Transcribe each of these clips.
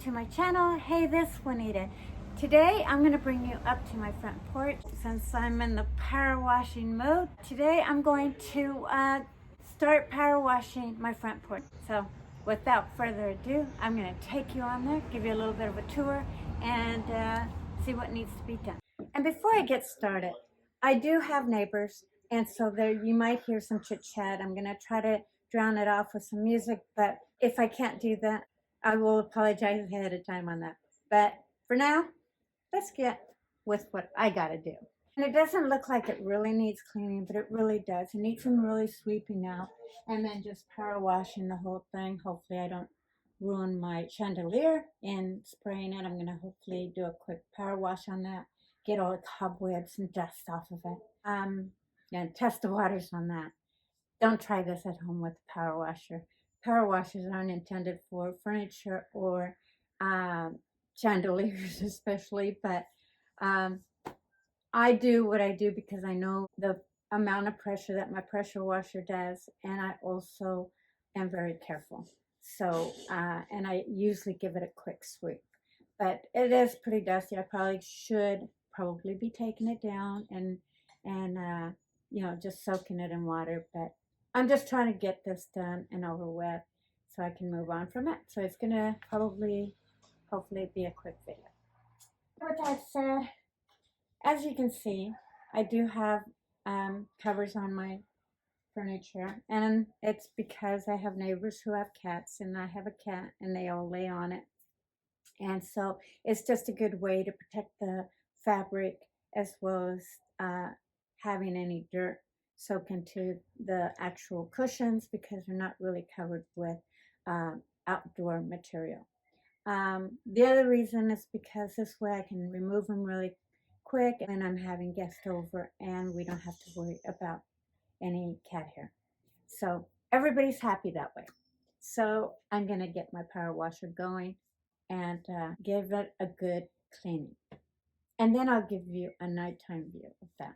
to my channel. Hey, this is Juanita. Today I'm going to bring you up to my front porch since I'm in the power washing mode. Today I'm going to start power washing my front porch. So without further ado, I'm going to take you on there, give you a little bit of a tour, and see what needs to be done. And before I get started, I do have neighbors, and so there you might hear some chit chat. I'm going to try to drown it off with some music, but if I can't do that, I will apologize ahead of time on that. But for now, let's get with what I got to do. And it doesn't look like it really needs cleaning, but it really does. It needs some really sweeping out and then just power washing the whole thing. Hopefully I don't ruin my chandelier in spraying it. I'm going to hopefully do a quick power wash on that, get all the cobwebs and dust off of it. And test the waters on that. Don't try this at home with a power washer. Power washers aren't intended for furniture or chandeliers especially, but I do what I do because I know the amount of pressure that my pressure washer does, and I also am very careful. So, and I usually give it a quick sweep, but it is pretty dusty. I probably should be taking it down and you know, just soaking it in water, but I'm just trying to get this done and over with so I can move on from it. So it's gonna hopefully be a quick video. With that said, as you can see, I do have covers on my furniture, and it's because I have neighbors who have cats, and I have a cat, and they all lay on it. And so it's just a good way to protect the fabric as well as having any dirt soak into the actual cushions because they're not really covered with outdoor material. The other reason is because this way I can remove them really quick and I'm having guests over and we don't have to worry about any cat hair. So everybody's happy that way. So I'm going to get my power washer going and give it a good cleaning. And then I'll give you a nighttime view of that.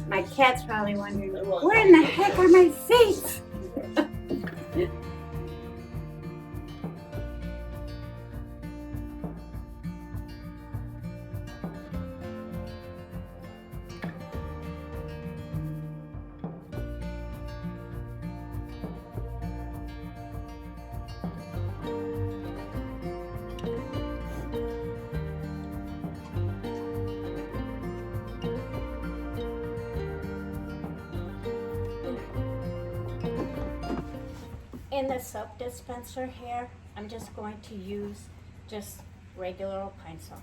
My cat's probably wondering, where in the heck are my seats? In the soap dispenser here, I'm just going to use just regular old pine salt.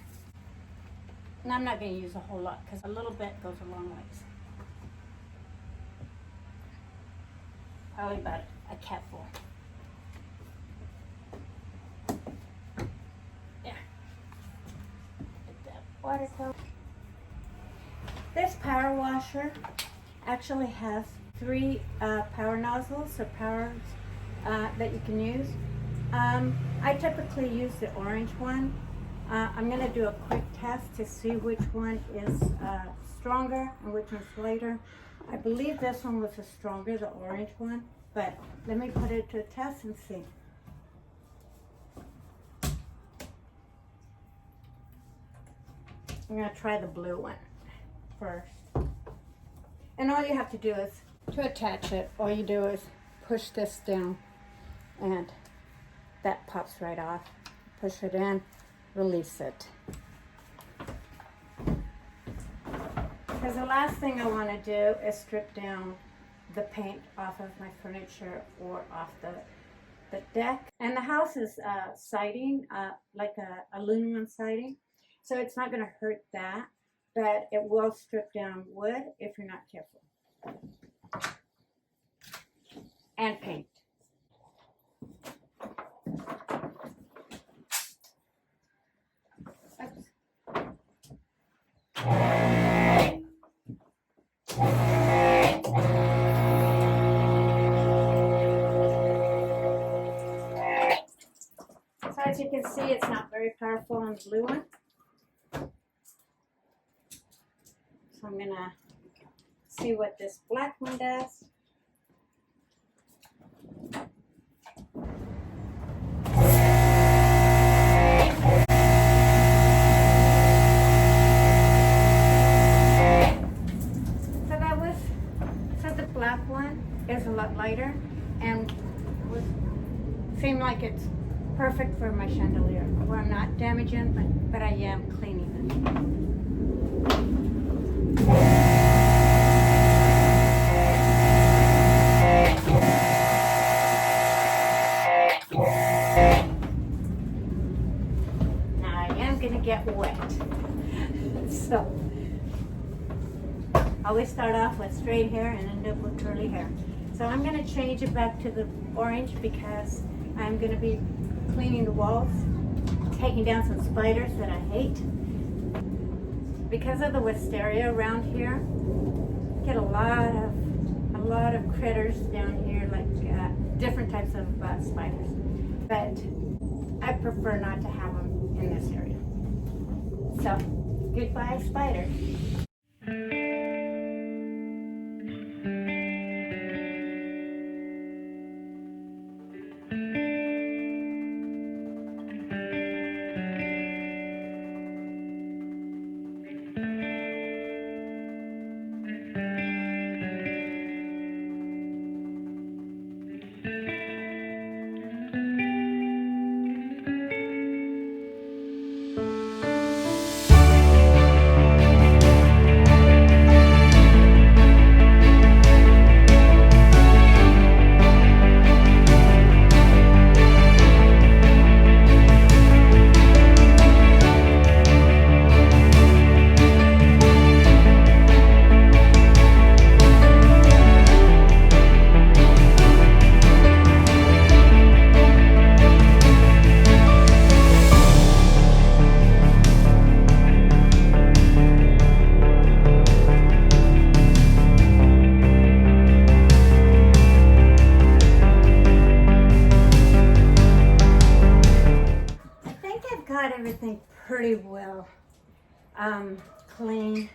And I'm not going to use a whole lot because a little bit goes a long ways. Probably about a catful. There. Get that water close. This power washer actually has 3 power nozzles or powers that you can use. I typically use the orange one I'm going to do a quick test to see which one is stronger and which one's lighter. I believe this one was the stronger, the orange one, but let me put it to a test and see. I'm going to try the blue one first. And all you have to do is, to attach it, all you do is push this down and that pops right off. Push it in, release it. Because the last thing I want to do is strip down the paint off of my furniture or off the deck. And the house is siding, like a aluminum siding. So it's not going to hurt that, but it will strip down wood if you're not careful. And paint. Oops. So as you can see, it's not very powerful on the blue one. So I'm gonna see what this black one does. So the black one is a lot lighter and seemed like it's perfect for my chandelier. Well, I'm not damaging, but I am cleaning it. Get wet. So I always start off with straight hair and end up with curly hair. So I'm going to change it back to the orange because I'm going to be cleaning the walls, taking down some spiders that I hate. Because of the wisteria around here, get a lot of critters down here, like different types of spiders. But I prefer not to have them in this area. So, goodbye, spiders. Everything pretty well clean.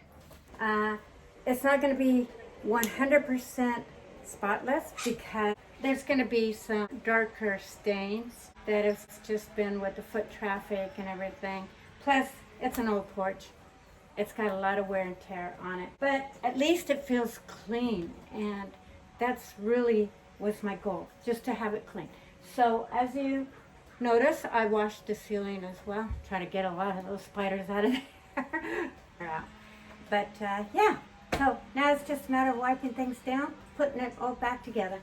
It's not going to be 100% spotless because there's going to be some darker stains that have just been with the foot traffic and everything. Plus, it's an old porch. It's got a lot of wear and tear on it. But at least it feels clean, and that's really was my goal, just to have it clean. So as you notice, I washed the ceiling as well. Try to get a lot of those spiders out of there. But yeah, so now it's just a matter of wiping things down, putting it all back together.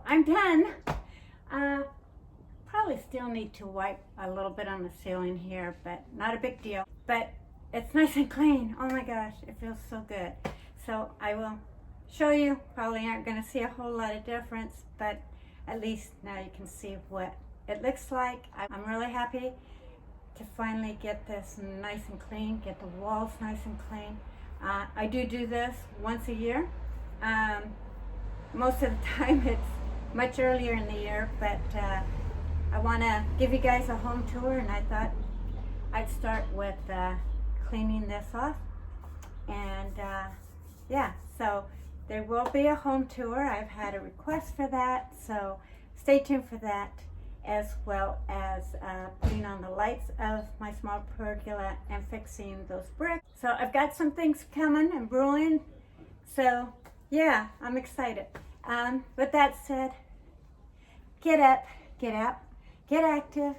I'm done. Probably still need to wipe a little bit on the ceiling here, but not a big deal. But it's nice and clean. Oh my gosh, it feels so good. So I will show you. Probably aren't going to see a whole lot of difference, but at least now you can see what it looks like. I'm really happy to finally get this nice and clean, get the walls nice and clean. I do this once a year. Most of the time it's much earlier in the year, but I want to give you guys a home tour, and I thought I'd start with cleaning this off. And yeah, so there will be a home tour. I've had a request for that, so stay tuned for that, as well as putting on the lights of my small pergola and fixing those bricks. So I've got some things coming and brewing, so yeah, I'm excited. With that said, get up, get out, get active,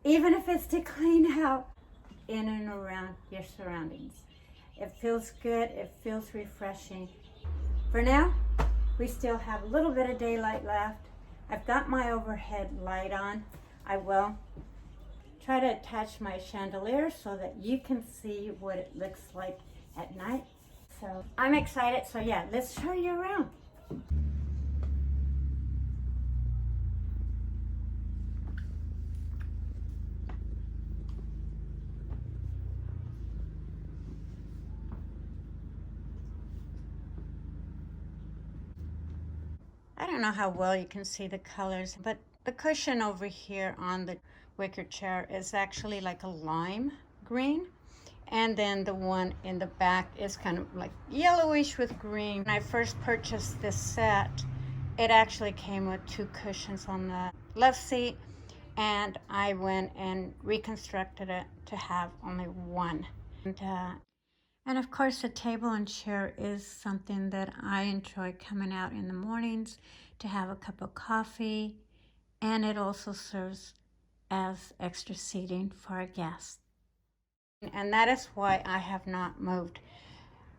even if it's to clean out in and around your surroundings. It feels good, it feels refreshing. For now, we still have a little bit of daylight left. I've got my overhead light on. I will try to attach my chandelier so that you can see what it looks like at night. So I'm excited, so yeah, let's show you around. I don't know how well you can see the colors, but the cushion over here on the wicker chair is actually like a lime green. And then the one in the back is kind of like yellowish with green. When I first purchased this set, it actually came with 2 cushions on the left seat, and I went and reconstructed it to have only one. And of course, the table and chair is something that I enjoy coming out in the mornings to have a cup of coffee, and it also serves as extra seating for our guests. And that is why I have not moved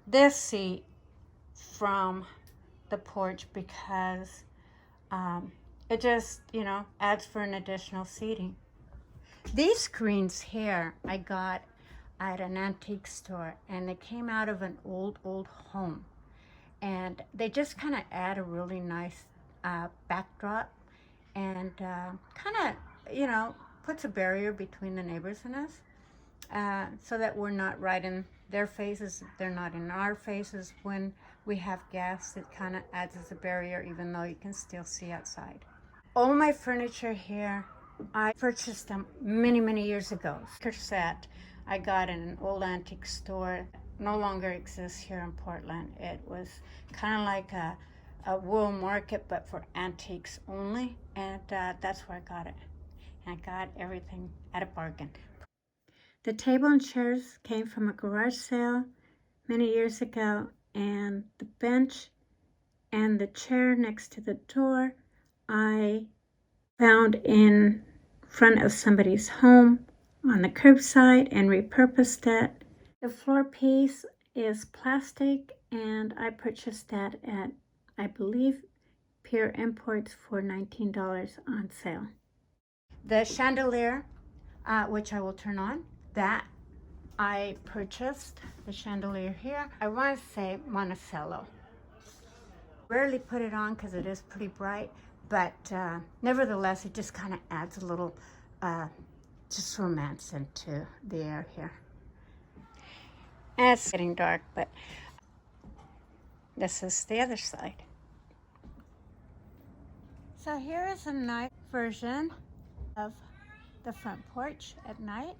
this seat from the porch, because it just, adds for an additional seating. These screens here I got at an antique store, and they came out of an old home, and they just kind of add a really nice backdrop, and kind of puts a barrier between the neighbors and us, so that we're not right in their faces, they're not in our faces. When we have guests, it kind of adds as a barrier, even though you can still see outside. All my furniture here, I purchased them many years ago. Set I got in an old antique store, no longer exists here in Portland. It was kind of like a wool market, but for antiques only, and that's where I got it. And I got everything at a bargain. The table and chairs came from a garage sale many years ago, and the bench and the chair next to the door I found in front of somebody's home on the curbside and repurposed it. The floor piece is plastic, and I purchased that at, I believe, Pier Imports for $19 on sale. The chandelier, which I will turn on, that I purchased, the chandelier here. I want to say Monticello. Rarely put it on because it is pretty bright, but nevertheless, it just kind of adds a little just romance into the air here. And it's getting dark, but this is the other side. So here is a night version of the front porch at night.